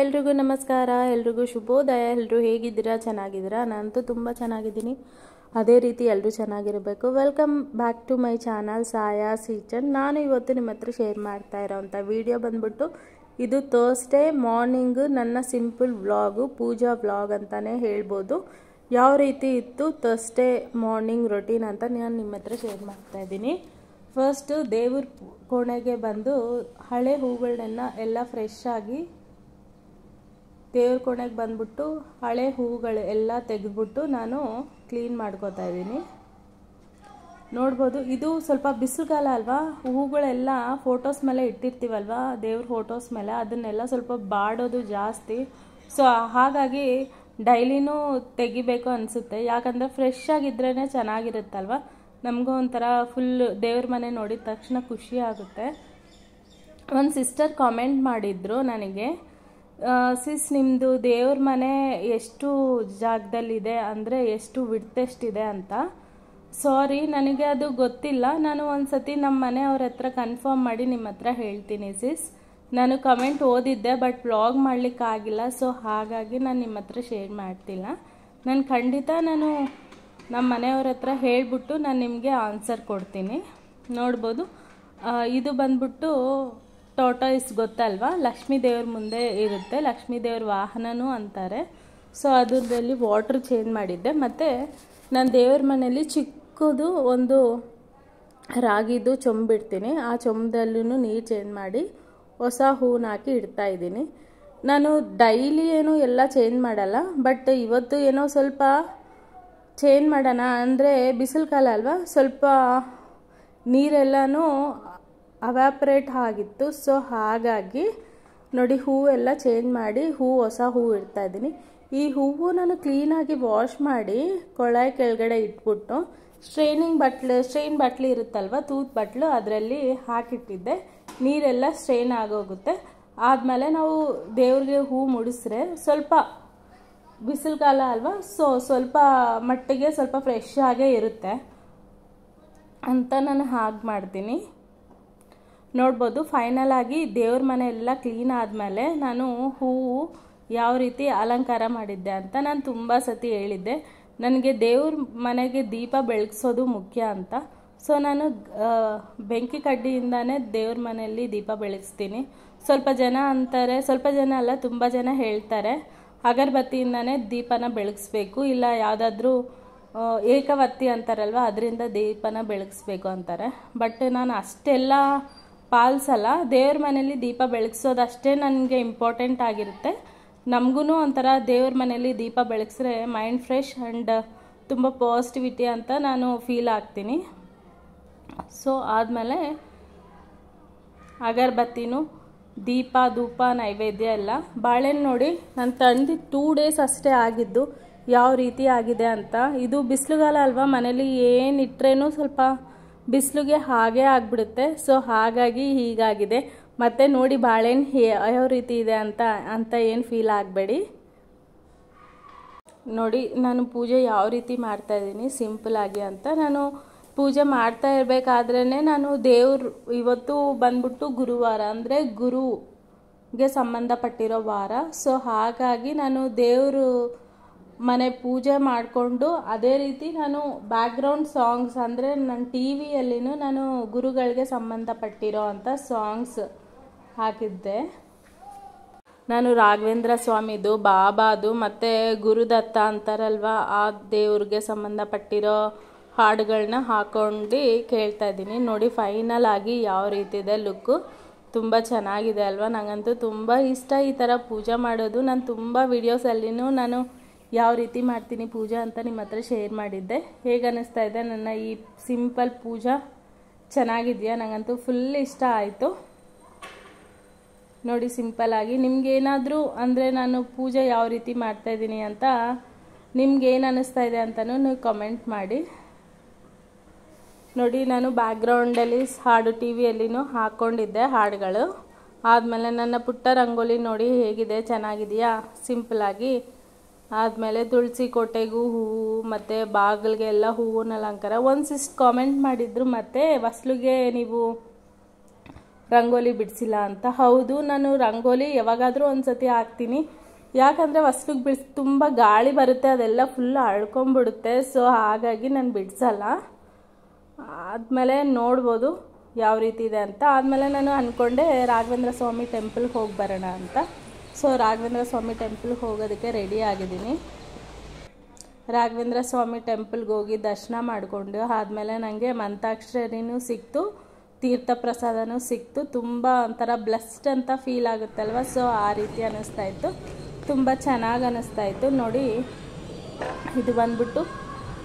ಎಲ್ರಿಗೂ ನಮಸ್ಕಾರ, ಎಲ್ರಿಗೂ ಶುಭೋದಯ. ಎಲ್ಲರೂ ಹೇಗಿದ್ದೀರಾ? ಚೆನ್ನಾಗಿದ್ದೀರಾ? ನಾನಂತೂ ತುಂಬ ಚೆನ್ನಾಗಿದ್ದೀನಿ. ಅದೇ ರೀತಿ ಎಲ್ಲರೂ ಚೆನ್ನಾಗಿರಬೇಕು. Welcome back to my channel Saya's kitchen. ನಾನು ಇವತ್ತು ನಿಮ್ಮ ಹತ್ರ ಶೇರ್ ಮಾಡ್ತಾ ಇರೋವಂಥ ವಿಡಿಯೋ ಬಂದ್ಬಿಟ್ಟು ಇದು ಥರ್ಸ್ಡೇ ಮಾರ್ನಿಂಗ್ ನನ್ನ ಸಿಂಪಲ್ ವ್ಲಾಗು, ಪೂಜಾ ವ್ಲಾಗ್ ಅಂತಲೇ ಹೇಳ್ಬೋದು. ಯಾವ ರೀತಿ ಇತ್ತು ಥರ್ಸ್ಡೇ ಮಾರ್ನಿಂಗ್ ರೊಟೀನ್ ಅಂತ ನಾನು ನಿಮ್ಮ ಹತ್ರ ಶೇರ್ ಮಾಡ್ತಾ ಇದ್ದೀನಿ. ಫಸ್ಟು ದೇವ್ರ ಕೋಣೆಗೆ ಬಂದು ಹಳೆ ಹೂಗಳನ್ನೆಲ್ಲ ಎಲ್ಲ ಫ್ರೆಶ್ ಆಗಿ ದೇವ್ರ ಕೋಣೆಗೆ ಬಂದ್ಬಿಟ್ಟು ಹಳೆ ಹೂಗಳು ಎಲ್ಲ ತೆಗೆದ್ಬಿಟ್ಟು ನಾನು ಕ್ಲೀನ್ ಮಾಡ್ಕೋತಾ ಇದ್ದೀನಿ. ನೋಡ್ಬೋದು, ಇದು ಸ್ವಲ್ಪ ಬಿಸಿಲುಗಾಲ ಅಲ್ವಾ, ಹೂಗಳೆಲ್ಲ ಫೋಟೋಸ್ ಮೇಲೆ ಇಟ್ಟಿರ್ತೀವಲ್ವ, ದೇವ್ರ ಫೋಟೋಸ್ ಮೇಲೆ ಅದನ್ನೆಲ್ಲ ಸ್ವಲ್ಪ ಬಾಡೋದು ಜಾಸ್ತಿ. ಸೊ ಹಾಗಾಗಿ ಡೈಲಿನೂ ತೆಗಿಬೇಕು ಅನಿಸುತ್ತೆ. ಯಾಕಂದರೆ ಫ್ರೆಶ್ ಆಗಿದ್ರೇ ಚೆನ್ನಾಗಿರುತ್ತಲ್ವ, ನಮಗೂ ಒಂಥರ ಫುಲ್ ದೇವ್ರ ಮನೆ ನೋಡಿದ ತಕ್ಷಣ ಖುಷಿ ಆಗುತ್ತೆ. ಒಂದು ಸಿಸ್ಟರ್ ಕಾಮೆಂಟ್ ಮಾಡಿದ್ರು ನನಗೆ, ಸಿಸ್ ನಿಮ್ಮದು ದೇವ್ರ ಮನೆ ಎಷ್ಟು ಜಾಗದಲ್ಲಿದೆ, ಅಂದರೆ ಎಷ್ಟು ವಿಡ್ತೆಷ್ಟಿದೆ ಅಂತ. ಸಾರಿ, ನನಗೆ ಅದು ಗೊತ್ತಿಲ್ಲ. ನಾನು ಒಂದು ಸತಿ ನಮ್ಮ ಮನೆಯವ್ರ ಹತ್ರ ಕನ್ಫರ್ಮ್ ಮಾಡಿ ನಿಮ್ಮ ಹತ್ರ ಹೇಳ್ತೀನಿ ಸಿಸ್. ನಾನು ಕಮೆಂಟ್ ಓದಿದ್ದೆ, ಬಟ್ ವ್ಲಾಗ್ ಮಾಡಲಿಕ್ಕಾಗಿಲ್ಲ. ಸೊ ಹಾಗಾಗಿ ನಾನು ನಿಮ್ಮ ಹತ್ರ ಶೇರ್ ಮಾಡ್ತಿಲ್ಲ. ನಾನು ಖಂಡಿತ ನಮ್ಮ ಮನೆಯವ್ರ ಹತ್ರ ಹೇಳಿಬಿಟ್ಟು ನಾನು ನಿಮಗೆ ಆನ್ಸರ್ ಕೊಡ್ತೀನಿ. ನೋಡ್ಬೋದು, ಇದು ಬಂದ್ಬಿಟ್ಟು ಟಾಟಾಯ್ಸ್ ಗೊತ್ತಲ್ವಾ, ಲಕ್ಷ್ಮೀ ದೇವ್ರ ಮುಂದೆ ಇರುತ್ತೆ, ಲಕ್ಷ್ಮೀ ದೇವ್ರ ವಾಹನನೂ ಅಂತಾರೆ. ಸೊ ಅದರಲ್ಲಿ ವಾಟ್ರ್ ಚೇಂಜ್ ಮಾಡಿದ್ದೆ. ಮತ್ತು ನಾನು ದೇವ್ರ ಮನೆಯಲ್ಲಿ ಚಿಕ್ಕದು ಒಂದು ರಾಗಿದು ಚೊಂಬಿಡ್ತೀನಿ. ಆ ಚೊಂಬದಲ್ಲೂ ನೀರು ಚೇಂಜ್ ಮಾಡಿ ಹೊಸ ಹೂವನ್ನ ಹಾಕಿ ಇಡ್ತಾ ಇದ್ದೀನಿ. ನಾನು ಡೈಲಿ ಏನು ಎಲ್ಲ ಚೇಂಜ್ ಮಾಡಲ್ಲ, ಬಟ್ ಇವತ್ತು ಏನೋ ಸ್ವಲ್ಪ ಚೇಂಜ್ ಮಾಡೋಣ ಅಂದರೆ ಬಿಸಿಲು ಕಾಲ ಅಲ್ವಾ, ಸ್ವಲ್ಪ ನೀರೆಲ್ಲನೂ ಅವ್ಯಾಪ್ರೇಟ್ ಆಗಿತ್ತು. ಸೊ ಹಾಗಾಗಿ ನೋಡಿ, ಹೂವೆಲ್ಲ ಚೇಂಜ್ ಮಾಡಿ ಹೊಸ ಹೂವು ಇಡ್ತಾ ಇದ್ದೀನಿ. ಈ ಹೂವು ನಾನು ಕ್ಲೀನಾಗಿ ವಾಶ್ ಮಾಡಿ ಕೊಳಾಯಿ ಕೆಳಗಡೆ ಇಟ್ಬಿಟ್ಟು ಸ್ಟ್ರೈನ್ ಬಟ್ಲು ಇರುತ್ತಲ್ವ, ತೂತ್ ಬಟ್ಲು, ಅದರಲ್ಲಿ ಹಾಕಿಟ್ಟಿದ್ದೆ. ನೀರೆಲ್ಲ ಸ್ಟ್ರೈನ್ ಆಗೋಗುತ್ತೆ. ಆದಮೇಲೆ ನಾವು ದೇವ್ರಿಗೆ ಹೂವು ಮುಡಿಸ್ರೆ ಸ್ವಲ್ಪ ಬಿಸಿಲು ಕಾಲ ಅಲ್ವಾ, ಸೊ ಸ್ವಲ್ಪ ಮಟ್ಟಿಗೆ ಸ್ವಲ್ಪ ಫ್ರೆಶ್ ಆಗೇ ಇರುತ್ತೆ ಅಂತ ನಾನು ಹಾಗೆ ಮಾಡ್ತೀನಿ. ನೋಡ್ಬೋದು, ಫೈನಲ್ ಆಗಿ ದೇವ್ರ ಮನೆ ಎಲ್ಲ ಕ್ಲೀನ್ ಆದಮೇಲೆ ನಾನು ಹೂವು ಯಾವ ರೀತಿ ಅಲಂಕಾರ ಮಾಡಿದ್ದೆ ಅಂತ ನಾನು ತುಂಬ ಸತಿ ಹೇಳಿದ್ದೆ. ನನಗೆ ದೇವ್ರ ಮನೆಗೆ ದೀಪ ಬೆಳಗಿಸೋದು ಮುಖ್ಯ ಅಂತ. ಸೊ ನಾನು ಬೆಂಕಿ ಕಡ್ಡಿಯಿಂದಾನೇ ದೇವ್ರ ಮನೆಯಲ್ಲಿ ದೀಪ ಬೆಳಗಿಸ್ತೀನಿ. ಸ್ವಲ್ಪ ಜನ ಅಂತಾರೆ, ಸ್ವಲ್ಪ ಜನ ಅಲ್ಲ, ತುಂಬ ಜನ ಹೇಳ್ತಾರೆ ಅಗರಬತ್ತಿಯಿಂದಾನೇ ದೀಪನ ಬೆಳಗಿಸ್ಬೇಕು, ಇಲ್ಲ ಯಾವುದಾದ್ರೂ ಏಕವತ್ತಿ ಅಂತಾರಲ್ವ, ಅದರಿಂದ ದೀಪನ ಬೆಳಗಿಸ್ಬೇಕು ಅಂತಾರೆ. ಬಟ್ ನಾನು ಅಷ್ಟೆಲ್ಲ ಪಾಲಿಸಲ್ಲ. ದೇವ್ರ ಮನೇಲಿ ದೀಪ ಬೆಳಗಿಸೋದಷ್ಟೇ ನನಗೆ ಇಂಪಾರ್ಟೆಂಟ್ ಆಗಿರುತ್ತೆ. ನಮಗೂ ಒಂಥರ ದೇವ್ರ ಮನೇಲಿ ದೀಪ ಬೆಳಗಿಸ್ರೆ ಮೈಂಡ್ ಫ್ರೆಶ್ ಆ್ಯಂಡ್ ತುಂಬ ಪಾಸಿಟಿವಿಟಿ ಅಂತ ನಾನು ಫೀಲ್ ಆಗ್ತೀನಿ. ಸೊ ಆದಮೇಲೆ ಅಗರಬತ್ತಿನೂ ದೀಪ ಧೂಪ ನೈವೇದ್ಯ ಎಲ್ಲ ಬಾಳೆಹಣ್ಣು ನೋಡಿ ನಾನು ತಂದು 2 days ಅಷ್ಟೇ ಆಗಿದ್ದು, ಯಾವ ರೀತಿ ಆಗಿದೆ ಅಂತ. ಇದು ಬಿಸಿಲುಗಾಲ ಅಲ್ವಾ, ಮನೇಲಿ ಏನಿಟ್ರೇನು ಸ್ವಲ್ಪ ಬಿಸಿಲಿಗೆ ಹಾಗೇ ಆಗಿಬಿಡುತ್ತೆ. ಸೊ ಹಾಗಾಗಿ ಹೀಗಾಗಿದೆ. ಮತ್ತು ನೋಡಿ ಬಾಳೆಹಣ್ಣು ಯಾವ ರೀತಿ ಇದೆ ಅಂತ ಏನು ಫೀಲ್ ಆಗಬೇಡಿ. ನೋಡಿ ನಾನು ಪೂಜೆ ಯಾವ ರೀತಿ ಮಾಡ್ತಾಯಿದ್ದೀನಿ ಸಿಂಪಲಾಗಿ ಅಂತ. ನಾನು ಪೂಜೆ ಮಾಡ್ತಾ ಇರಬೇಕಾದ್ರೇ ನಾನು ಇವತ್ತು ಬಂದ್ಬಿಟ್ಟು ಗುರುವಾರ, ಅಂದರೆ ಗುರುಗೆ ಸಂಬಂಧಪಟ್ಟಿರೋ ವಾರ. ಸೊ ಹಾಗಾಗಿ ನಾನು ದೇವರು ಮನೆ ಪೂಜೆ ಮಾಡಿಕೊಂಡು ಅದೇ ರೀತಿ ನಾನು ಬ್ಯಾಕ್ಗ್ರೌಂಡ್ ಸಾಂಗ್ಸ್, ಅಂದರೆ ನನ್ನ ಟಿವಿಯಲ್ಲಿನೂ ನಾನು ಗುರುಗಳಿಗೆ ಸಂಬಂಧಪಟ್ಟಿರೋ ಅಂಥ ಸಾಂಗ್ಸ್ ಹಾಕಿದ್ದೆ. ನಾನು ರಾಘವೇಂದ್ರ ಸ್ವಾಮಿದು, ಬಾಬಾದು ಮತ್ತು ಗುರುದತ್ತ ಅಂತಾರಲ್ವ, ಆ ದೇವ್ರಿಗೆ ಸಂಬಂಧಪಟ್ಟಿರೋ ಹಾಡುಗಳನ್ನ ಹಾಕ್ಕೊಂಡು ಕೇಳ್ತಾ ಇದ್ದೀನಿ. ನೋಡಿ ಫೈನಲ್ ಆಗಿ ಯಾವ ರೀತಿ ಇದೆ ಲುಕ್ಕು, ತುಂಬ ಚೆನ್ನಾಗಿದೆ ಅಲ್ವಾ. ನನಗಂತೂ ತುಂಬ ಇಷ್ಟ ಈ ಥರ ಪೂಜೆ ಮಾಡೋದು. ನಾನು ತುಂಬ ವೀಡಿಯೋಸಲ್ಲಿನೂ ನಾನು ಯಾವ ರೀತಿ ಮಾಡ್ತೀನಿ ಪೂಜಾ ಅಂತ ನಿಮ್ಮ ಹತ್ರ ಶೇರ್ ಮಾಡಿದ್ದೆ. ಹೇಗೆ ಅನ್ನಿಸ್ತಾ ಇದೆ ನನ್ನ ಈ ಸಿಂಪಲ್ ಪೂಜಾ? ಚೆನ್ನಾಗಿದೆಯಾ? ನನಗಂತೂ ಫುಲ್ ಇಷ್ಟ ಆಯಿತು. ನೋಡಿ ಸಿಂಪಲ್ಲಾಗಿ ನಿಮ್ಗೇನಾದರೂ ಅಂದರೆ ನಾನು ಪೂಜೆ ಯಾವ ರೀತಿ ಮಾಡ್ತಾಯಿದ್ದೀನಿ ಅಂತ ನಿಮ್ಗೇನು ಅನ್ನಿಸ್ತಾ ಇದೆ ಅಂತಲೂ ನೀವು ಕಮೆಂಟ್ ಮಾಡಿ. ನೋಡಿ ನಾನು ಬ್ಯಾಕ್ಗ್ರೌಂಡಲ್ಲಿ ಹಾಡು ಟಿವಿಯಲ್ಲಿನೂ ಹಾಕ್ಕೊಂಡಿದ್ದೆ ಹಾಡುಗಳು. ಆದಮೇಲೆ ನನ್ನ ಪುಟ್ಟ ರಂಗೋಲಿ ನೋಡಿ ಹೇಗಿದೆ, ಚೆನ್ನಾಗಿದೆಯಾ ಸಿಂಪಲಾಗಿ. ಆದಮೇಲೆ ತುಳಸಿ ಕೋಟೆಗೂ ಹೂವು ಮತ್ತು ಬಾಗಿಲಿಗೆ ಎಲ್ಲ ಹೂವಿನ ಅಲಂಕಾರ. ಒಂದು ಕಾಮೆಂಟ್ ಮಾಡಿದ್ರು, ಮತ್ತು ಹೊಸ್ಲಿಗೆ ನೀವು ರಂಗೋಲಿ ಬಿಡಿಸಿಲ್ಲ ಅಂತ. ಹೌದು, ನಾನು ರಂಗೋಲಿ ಯಾವಾಗಾದರೂ ಒಂದು ಸತಿ ಹಾಕ್ತೀನಿ. ಯಾಕಂದರೆ ಹೊಸ್ಲಿಗೆ ತುಂಬ ಗಾಳಿ ಬರುತ್ತೆ, ಅದೆಲ್ಲ ಫುಲ್ ಅಳ್ಕೊಂಬಿಡುತ್ತೆ. ಸೊ ಹಾಗಾಗಿ ನಾನು ಬಿಡಿಸಲ್ಲ. ಆದಮೇಲೆ ನೋಡ್ಬೋದು ಯಾವ ರೀತಿ ಇದೆ ಅಂತ. ಆದಮೇಲೆ ನಾನು ಅಂದ್ಕೊಂಡೆ ರಾಘವೇಂದ್ರ ಸ್ವಾಮಿ ಟೆಂಪಲ್ಗೆ ಹೋಗಿ ಬರೋಣ ಅಂತ. ಸೊ ರಾಘವೇಂದ್ರ ಸ್ವಾಮಿ ಟೆಂಪಲ್ಗೆ ಹೋಗೋದಕ್ಕೆ ರೆಡಿ ಆಗಿದ್ದೀನಿ. ರಾಘವೇಂದ್ರ ಸ್ವಾಮಿ ಟೆಂಪಲ್ಗೆ ಹೋಗಿ ದರ್ಶನ ಮಾಡಿಕೊಂಡು ಆದಮೇಲೆ ನನಗೆ ಮಂತಾಕ್ಷರಿನೂ ಸಿಕ್ತು, ತೀರ್ಥ ಪ್ರಸಾದನೂ ಸಿಕ್ತು. ತುಂಬ ಒಂಥರ ಬ್ಲೆಸ್ಡ್ ಅಂತ ಫೀಲ್ ಆಗುತ್ತಲ್ವ. ಸೊ ಆ ರೀತಿ ಅನ್ನಿಸ್ತಾ ಇತ್ತು, ತುಂಬ ಚೆನ್ನಾಗಿ ಅನ್ನಿಸ್ತಾ ಇತ್ತು. ನೋಡಿ, ಇದು ಬಂದ್ಬಿಟ್ಟು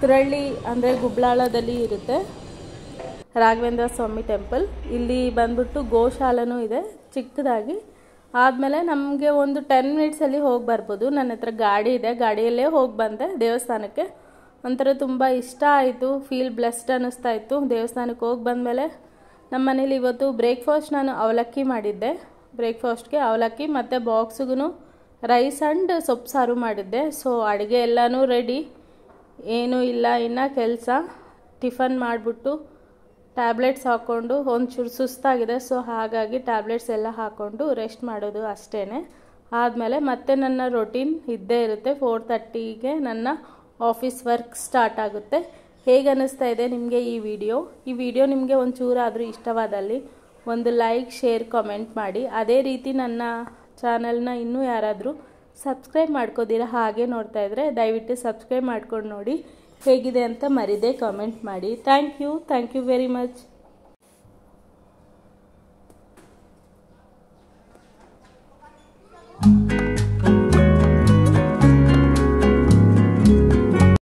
ತುರಳ್ಳಿ ಅಂದರೆ ಗುಬ್ಲಾಳದಲ್ಲಿ ಇರುತ್ತೆ ರಾಘವೇಂದ್ರ ಸ್ವಾಮಿ ಟೆಂಪಲ್. ಇಲ್ಲಿ ಬಂದ್ಬಿಟ್ಟು ಗೋಶಾಲನೂ ಇದೆ ಚಿಕ್ಕದಾಗಿ. ಆದಮೇಲೆ ನಮಗೆ ಒಂದು 10 ಮಿನಿಟ್ಸಲ್ಲಿ ಹೋಗಿ ಬರ್ಬೋದು. ನನ್ನ ಹತ್ರ ಗಾಡಿ ಇದೆ, ಗಾಡಿಯಲ್ಲೇ ಹೋಗಿ ಬಂದೆ ದೇವಸ್ಥಾನಕ್ಕೆ. ಒಂಥರ ತುಂಬ ಇಷ್ಟ ಆಯಿತು, ಫೀಲ್ ಬ್ಲೆಸ್ಡ್ ಅನ್ನಿಸ್ತಾ ಇತ್ತು. ದೇವಸ್ಥಾನಕ್ಕೆ ಹೋಗಿ ಬಂದಮೇಲೆ ನಮ್ಮ ಮನೇಲಿ ಇವತ್ತು ಬ್ರೇಕ್ಫಾಸ್ಟ್ ನಾನು ಅವಲಕ್ಕಿ ಮಾಡಿದ್ದೆ. ಬ್ರೇಕ್ಫಾಸ್ಟ್ಗೆ ಅವಲಕ್ಕಿ ಮತ್ತು ಬಾಕ್ಸಿಗೂ ರೈಸ್ ಆ್ಯಂಡ್ ಸೊಪ್ಪು ಸಾರು ಮಾಡಿದ್ದೆ. ಸೊ ಅಡುಗೆ ಎಲ್ಲನೂ ರೆಡಿ, ಏನೂ ಇಲ್ಲ ಇನ್ನು ಕೆಲಸ. ಟಿಫನ್ ಮಾಡಿಬಿಟ್ಟು ಟ್ಯಾಬ್ಲೆಟ್ಸ್ ಹಾಕ್ಕೊಂಡು ಒಂಚೂರು ಸುಸ್ತಾಗಿದೆ. ಸೊ ಹಾಗಾಗಿ ಟ್ಯಾಬ್ಲೆಟ್ಸ್ ಎಲ್ಲ ಹಾಕ್ಕೊಂಡು ರೆಸ್ಟ್ ಮಾಡೋದು ಅಷ್ಟೇ. ಆದಮೇಲೆ ಮತ್ತೆ ನನ್ನ ರೊಟೀನ್ ಇದ್ದೇ ಇರುತ್ತೆ. 4:30ಗೆ ನನ್ನ ಆಫೀಸ್ ವರ್ಕ್ ಸ್ಟಾರ್ಟ್ ಆಗುತ್ತೆ. ಹೇಗೆ ಅನ್ನಿಸ್ತಾ ಇದೆ ನಿಮಗೆ ಈ ವಿಡಿಯೋ ನಿಮಗೆ ಒಂಚೂರಾದರೂ ಇಷ್ಟವಾದಲ್ಲಿ ಒಂದು ಲೈಕ್, ಶೇರ್, ಕಾಮೆಂಟ್ ಮಾಡಿ. ಅದೇ ರೀತಿ ನನ್ನ ಚಾನಲ್ನ ಇನ್ನೂ ಯಾರಾದರೂ ಸಬ್ಸ್ಕ್ರೈಬ್ ಮಾಡ್ಕೋದಿರ ಹಾಗೆ ನೋಡ್ತಾ ಇದ್ದರೆ ದಯವಿಟ್ಟು ಸಬ್ಸ್ಕ್ರೈಬ್ ಮಾಡ್ಕೊಂಡು ನೋಡಿ. ಹೇಗಿದೆ ಅಂತ ಮರಿದೇ ಕಾಮೆಂಟ್ ಮಾಡಿ. Thank you very much.